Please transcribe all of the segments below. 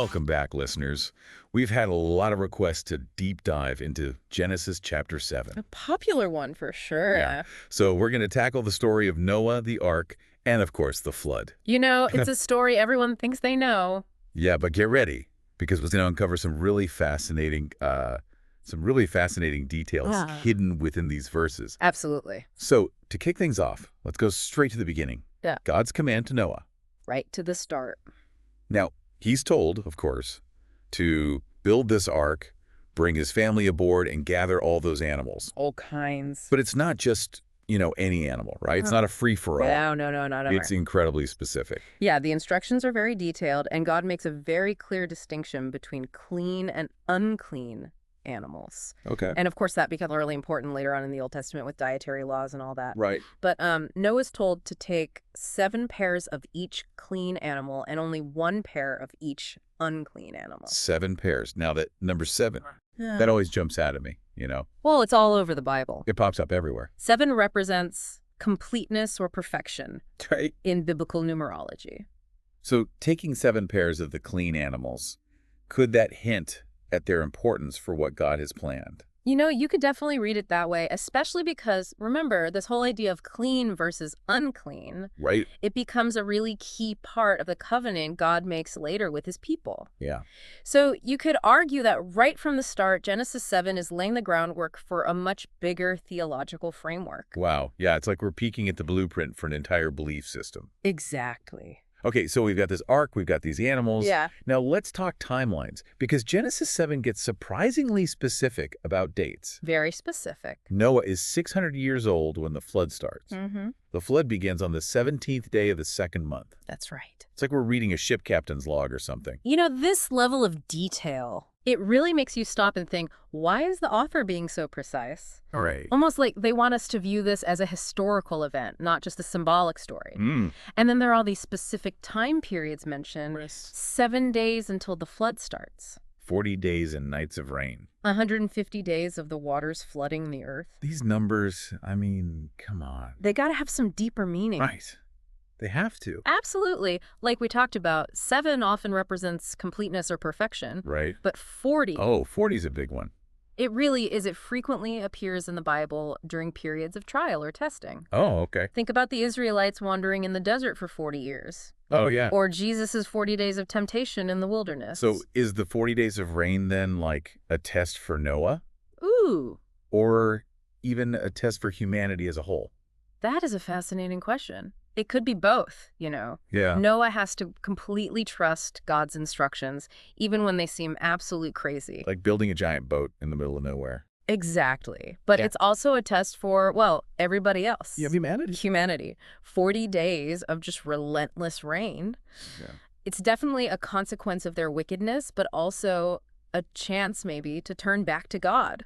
Welcome back, listeners. We've had a lot of requests to deep dive into Genesis chapter 7. A popular one for sure. Yeah. So we're going to tackle the story of Noah, the ark, and of course, the flood. You know, it's a story everyone thinks they know. Yeah, but get ready, because we're going to uncover some really fascinating details hidden within these verses. Absolutely. So to kick things off, let's go straight to the beginning. Yeah. God's command to Noah. Right to the start. Now, he's told, of course, to build this ark, bring his family aboard, and gather all those animals. All kinds. But it's not just, any animal, right? It's not a free-for-all. No, not at all. It's incredibly specific. Yeah, the instructions are very detailed, and God makes a very clear distinction between clean and unclean animals. Okay. And of course, that becomes really important later on in the Old Testament with dietary laws and all that. Right. But Noah's told to take 7 pairs of each clean animal and only 1 pair of each unclean animal. 7 pairs. Now, that number 7, that always jumps out at me, Well, it's all over the Bible. It pops up everywhere. 7 represents completeness or perfection Right. in biblical numerology. So taking 7 pairs of the clean animals, could that hint at their importance for what God has planned? You know, you could definitely read it that way, especially because, remember, this whole idea of clean versus unclean, Right. it becomes a really key part of the covenant God makes later with his people. Yeah. So you could argue that right from the start, Genesis 7 is laying the groundwork for a much bigger theological framework. Wow. Yeah, it's like we're peeking at the blueprint for an entire belief system. Exactly. Okay, so we've got this ark, we've got these animals. Yeah. Now let's talk timelines, because Genesis 7 gets surprisingly specific about dates. Very specific. Noah is 600 years old when the flood starts. Mm-hmm. The flood begins on the 17th day of the 2nd month. That's right. It's like we're reading a ship captain's log or something. You know, this level of detail, it really makes you stop and think, why is the author being so precise? All right. Almost like they want us to view this as a historical event, not just a symbolic story. Mm. And then there are all these specific time periods mentioned, 7 days until the flood starts. 40 days and nights of rain. 150 days of the waters flooding the earth. These numbers, I mean, come on. They got to have some deeper meaning. Right. They have to. Absolutely. Like we talked about, 7 often represents completeness or perfection. Right. But 40, Oh, 40 is a big one. it really is. It frequently appears in the Bible during periods of trial or testing. Oh, okay. Think about the Israelites wandering in the desert for 40 years. Oh, yeah. Or Jesus' 40 days of temptation in the wilderness. So is the 40 days of rain then like a test for Noah? Ooh, Or even a test for humanity as a whole? that is a fascinating question. It could be both, Yeah. Noah has to completely trust God's instructions, even when they seem absolute crazy. Like building a giant boat in the middle of nowhere. Exactly. But Yeah. it's also a test for, well, everybody else. Yeah, humanity. Humanity. 40 days of just relentless rain. Yeah. It's definitely a consequence of their wickedness, but also a chance maybe to turn back to God.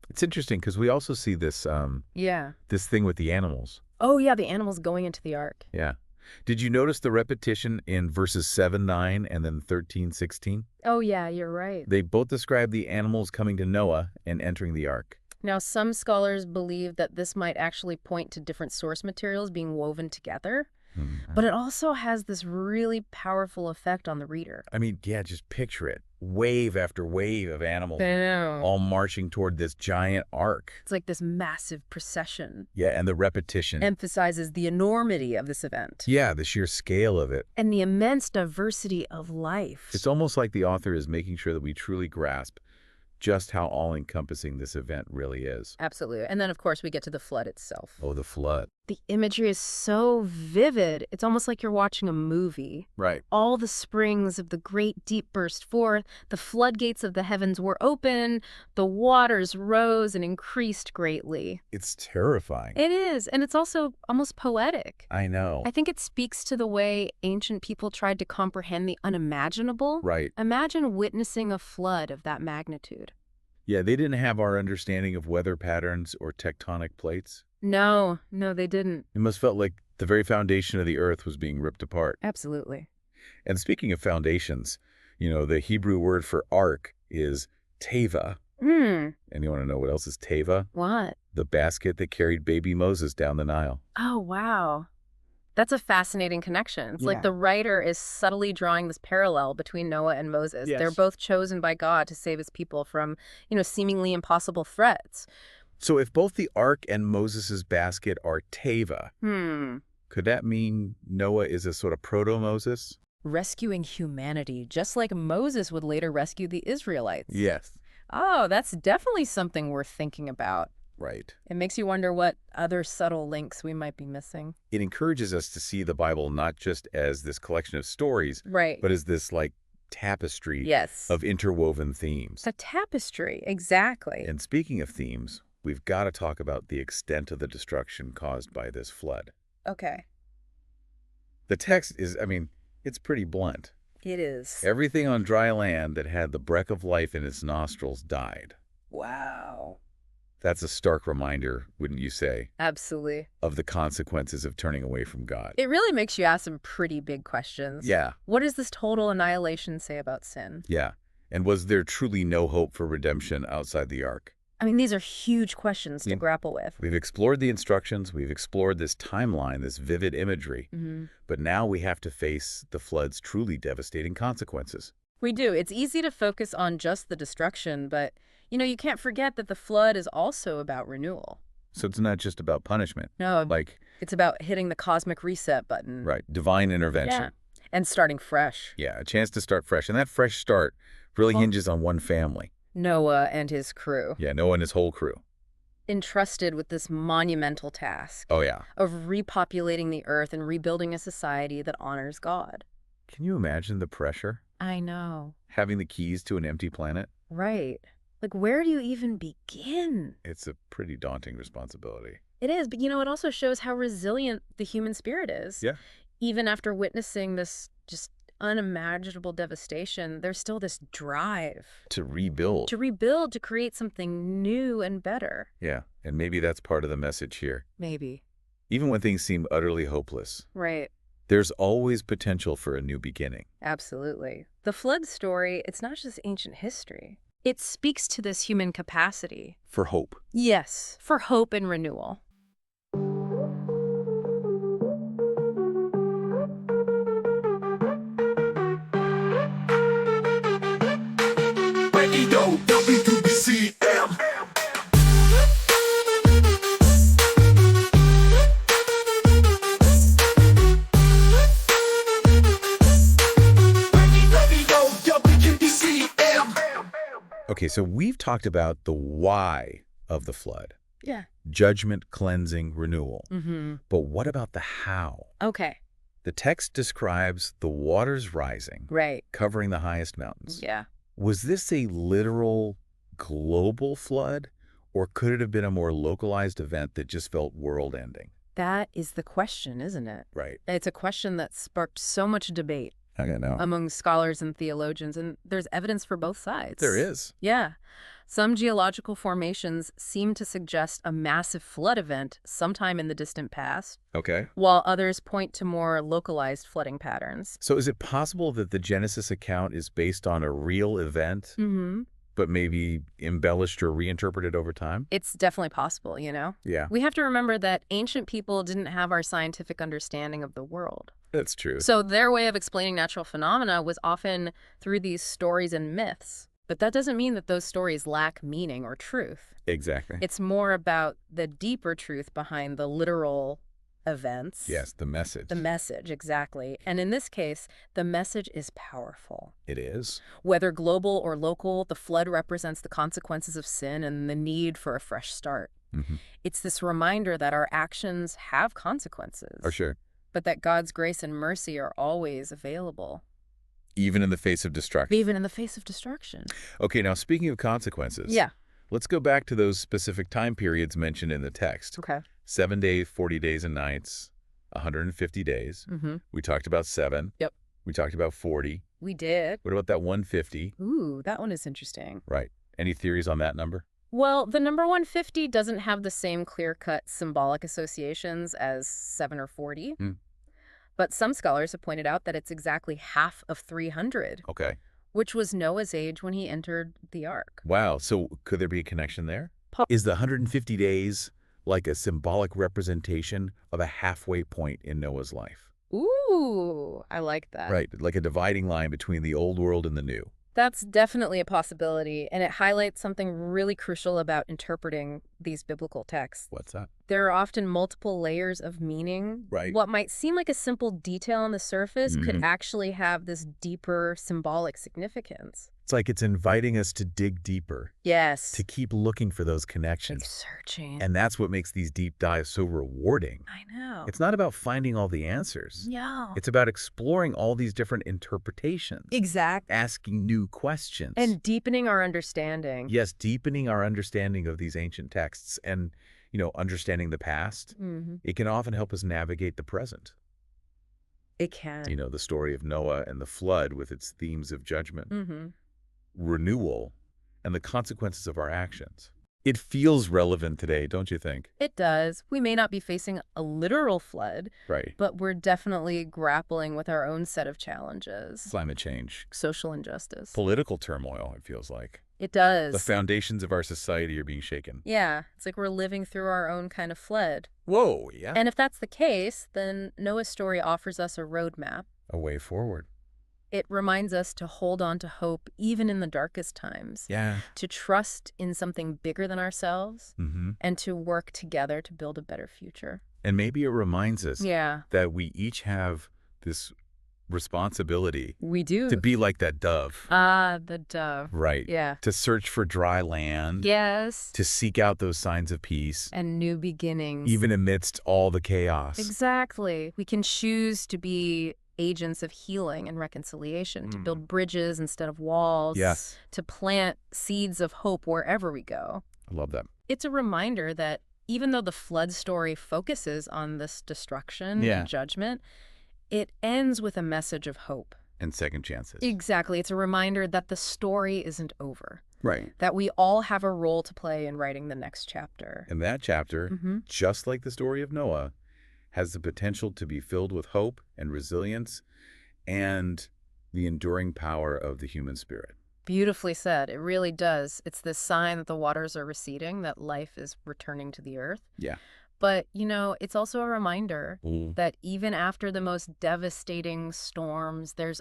It's interesting because we also see this Yeah. this thing with the animals. Oh, yeah, the animals going into the ark. Yeah. Did you notice the repetition in verses 7, 9, and then 13, 16? Oh, yeah, you're right. They both describe the animals coming to Noah and entering the ark. Now, some scholars believe that this might actually point to different source materials being woven together, but it also has this really powerful effect on the reader. I mean, yeah, just picture it. Wave after wave of animals I know. all marching toward this giant ark. It's like this massive procession. Yeah, and the repetition. Emphasizes the enormity of this event. Yeah, the sheer scale of it. And the immense diversity of life. It's almost like the author is making sure that we truly grasp just how all-encompassing this event really is. Absolutely. And then, of course, we get to the flood itself. Oh, the flood. The imagery is so vivid. It's almost like you're watching a movie. Right. All the springs of the great deep burst forth. The floodgates of the heavens were open. The waters rose and increased greatly. It's terrifying. It is. And it's also almost poetic. I know. I think it speaks to the way ancient people tried to comprehend the unimaginable. Right. Imagine witnessing a flood of that magnitude. Yeah, they didn't have our understanding of weather patterns or tectonic plates. No, they didn't. It must felt like the very foundation of the earth was being ripped apart. Absolutely. And speaking of foundations, the Hebrew word for ark is teva. And you want to know what else is teva? What? The basket that carried baby Moses down the Nile. Oh, wow. That's a fascinating connection. It's like Yeah. the writer is subtly drawing this parallel between Noah and Moses. They're Yes. both chosen by God to save his people from, seemingly impossible threats. So if both the ark and Moses' basket are teva, Hmm. could that mean Noah is a sort of proto-Moses? Rescuing humanity, just like Moses would later rescue the Israelites. Yes. Oh, that's definitely something worth thinking about. Right. It makes you wonder what other subtle links we might be missing. It encourages us to see the Bible not just as this collection of stories, Right. but as this, like, tapestry Yes. of interwoven themes. It's a tapestry, exactly. And speaking of themes, we've got to talk about the extent of the destruction caused by this flood. Okay. The text is, it's pretty blunt. It is. Everything on dry land that had the breath of life in its nostrils died. Wow. That's a stark reminder, wouldn't you say, Absolutely. of the consequences of turning away from God. It really makes you ask some pretty big questions. Yeah, What does this total annihilation say about sin? yeah. And was there truly no hope for redemption outside the ark? These are huge questions to grapple with. We've explored the instructions, we've explored this timeline, this vivid imagery, but now we have to face the flood's truly devastating consequences. We do. It's easy to focus on just the destruction, but, you can't forget that the flood is also about renewal. So it's not just about punishment, No, like, it's about hitting the cosmic reset button. right, divine intervention. Yeah. And starting fresh. Yeah, a chance to start fresh. And that fresh start really hinges on one family. Noah and his crew, Yeah, Noah and his whole crew. entrusted with this monumental task Oh, yeah. of repopulating the earth and rebuilding a society that honors God. Can you imagine the pressure? I know. Having the keys to an empty planet? Right. Like, where do you even begin? It's a pretty daunting responsibility. It is, but it also shows how resilient the human spirit is. Yeah. Even after witnessing this just unimaginable devastation, there's still this drive To rebuild. to rebuild, to create something new and better. Yeah, and maybe that's part of the message here. Maybe. Even when things seem utterly hopeless, Right. there's always potential for a new beginning. Absolutely. The flood story, it's not just ancient history. It speaks to this human capacity. For hope. Yes, for hope and renewal. Radio WBCM. Radio WBCM. Okay, so we've talked about the why of the flood. Yeah. Judgment, cleansing, renewal. Mm-hmm. But what about the how? Okay. The text describes the waters rising, Right. covering the highest mountains. Yeah. Was this a literal global flood, or could it have been a more localized event that just felt world-ending? That is the question, isn't it? Right. It's a question that sparked so much debate I don't know. among scholars and theologians, and there's evidence for both sides. There is. Yeah. Some geological formations seem to suggest a massive flood event sometime in the distant past, Okay. while others point to more localized flooding patterns. So is it possible that the Genesis account is based on a real event, Mm-hmm. but maybe embellished or reinterpreted over time? It's definitely possible, Yeah, We have to remember that ancient people didn't have our scientific understanding of the world. that's true. So their way of explaining natural phenomena was often through these stories and myths. But that doesn't mean that those stories lack meaning or truth. Exactly. It's more about the deeper truth behind the literal events. Yes, the message. The message, exactly. And in this case, the message is powerful. It is. Whether global or local, the flood represents the consequences of sin and the need for a fresh start. Mm-hmm. It's this reminder that our actions have consequences. Oh, sure. But that God's grace and mercy are always available, Even in the face of destruction. even in the face of destruction. Okay, now speaking of consequences. Yeah. Let's go back to those specific time periods mentioned in the text. Okay. 7 days, 40 days and nights, 150 days. Mm-hmm. We talked about 7. Yep. We talked about 40. We did. What about that 150? Ooh, that one is interesting. Right. Any theories on that number? Well, the number 150 doesn't have the same clear-cut symbolic associations as 7 or 40. Hmm. But some scholars have pointed out that it's exactly half of 300, Okay. which was Noah's age when he entered the ark. Wow. So could there be a connection there? Po- Is the 150 days like a symbolic representation of a halfway point in Noah's life. Ooh, I like that. Right, like a dividing line between the old world and the new. That's definitely a possibility, and it highlights something really crucial about interpreting these biblical texts. What's that? There are often multiple layers of meaning. Right. What might seem like a simple detail on the surface could Mhm. actually have this deeper symbolic significance. It's like it's inviting us to dig deeper, Yes. to keep looking for those Keep connections. searching. And that's what makes these deep dives so rewarding. I know. It's not about finding all the answers. No. It's about exploring all these different interpretations, Exact. asking new questions. And deepening our understanding. yes, deepening our understanding of these ancient texts and, understanding the past. Mm-hmm. It can often help us navigate the present. It can. The story of Noah and the flood with its themes of judgment, Mm-hmm. renewal, and the consequences of our actions. It feels relevant today, don't you think? It does. We may not be facing a literal flood, Right. but we're definitely grappling with our own set of challenges. Climate change, Social injustice. political turmoil, it feels like. It does. The foundations of our society are being shaken. Yeah, it's like we're living through our own kind of flood. Whoa, yeah. And if that's the case, then Noah's story offers us a roadmap. A way forward. It reminds us to hold on to hope even in the darkest times, Yeah. to trust in something bigger than ourselves, Mm-hmm. and to work together to build a better future. And maybe it reminds us Yeah, that we each have this responsibility we do. to be like that dove. Ah, the dove. Right. Yeah. To search for dry land. Yes. To seek out those signs of peace, And new beginnings. even amidst all the chaos. Exactly. We can choose to be agents of healing and reconciliation, to build bridges instead of walls, Yes. to plant seeds of hope wherever we go. I love that. It's a reminder that even though the flood story focuses on this destruction Yeah. and judgment, it ends with a message of hope. And second chances. Exactly. It's a reminder that the story isn't over, Right. that we all have a role to play in writing the next chapter. And that chapter, Mm-hmm. just like the story of Noah, has the potential to be filled with hope and resilience and the enduring power of the human spirit. Beautifully said. It really does. It's this sign that the waters are receding, that life is returning to the earth. Yeah. But, it's also a reminder that even after the most devastating storms, there's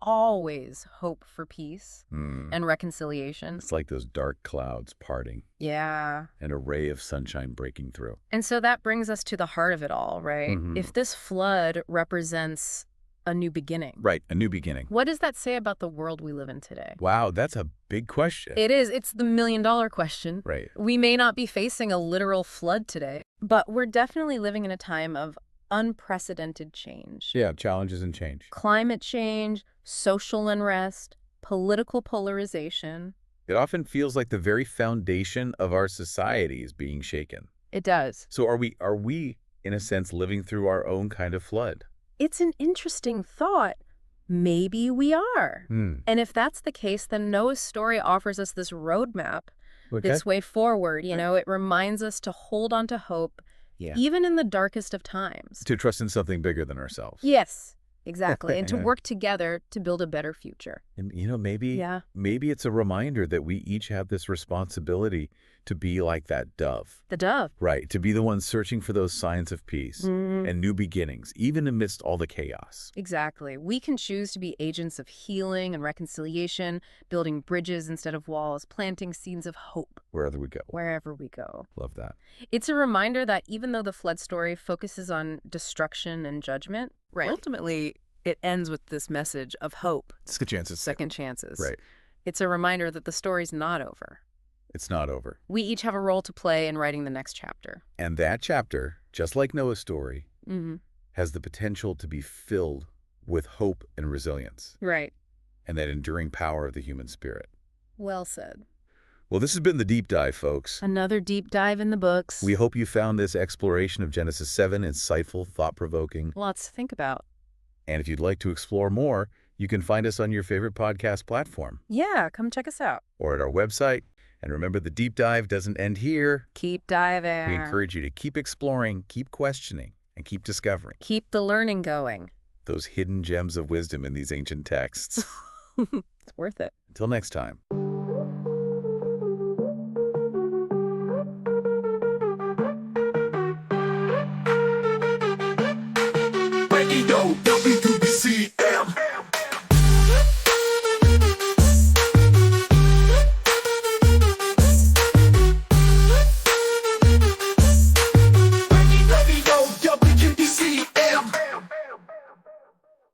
always hope for peace and reconciliation. It's like those dark clouds parting, Yeah. and a ray of sunshine breaking through. And so that brings us to the heart of it all, right? Mhm. If this flood represents a new beginning, Right, a new beginning. what does that say about the world we live in today? Wow, that's a big question. It is. It's the million-dollar question. Right. We may not be facing a literal flood today, but we're definitely living in a time of unprecedented change. Yeah, challenges and change. Climate change, social unrest, political polarization. It often feels like the very foundation of our society is being shaken. It does. So are we in a sense living through our own kind of flood? It's an interesting thought. Maybe we are. And if that's the case, then Noah's story offers us this roadmap, this way forward. It reminds us to hold on to hope, Yeah. even in the darkest of times. To trust in something bigger than ourselves. Yes, exactly. And to work together to build a better future. And maybe Yeah. maybe it's a reminder that we each have this responsibility to be like that dove. The dove. Right, to be the one searching for those signs of peace and new beginnings, even amidst all the chaos. Exactly. We can choose to be agents of healing and reconciliation, building bridges instead of walls, planting seeds of hope Wherever we go. wherever we go. Love that. It's a reminder that even though the flood story focuses on destruction and judgment, ultimately it ends with this message of hope, Second chances. second chances. Right. It's a reminder that the story's not over. It's not over. We each have a role to play in writing the next chapter. And that chapter, just like Noah's story, Mm-hmm. has the potential to be filled with hope and resilience Right. and that enduring power of the human spirit. Well said. Well, this has been the Deep Dive, folks. Another deep dive in the books. We hope you found this exploration of Genesis 7 insightful, thought-provoking. Lots to think about. And if you'd like to explore more, you can find us on your favorite podcast platform Yeah, come check us out. or at our website. And remember, the deep dive doesn't end here. Keep diving. We encourage you to keep exploring, keep questioning, and keep discovering Keep the learning going. those hidden gems of wisdom in these ancient texts. It's worth it. Until next time. CEO.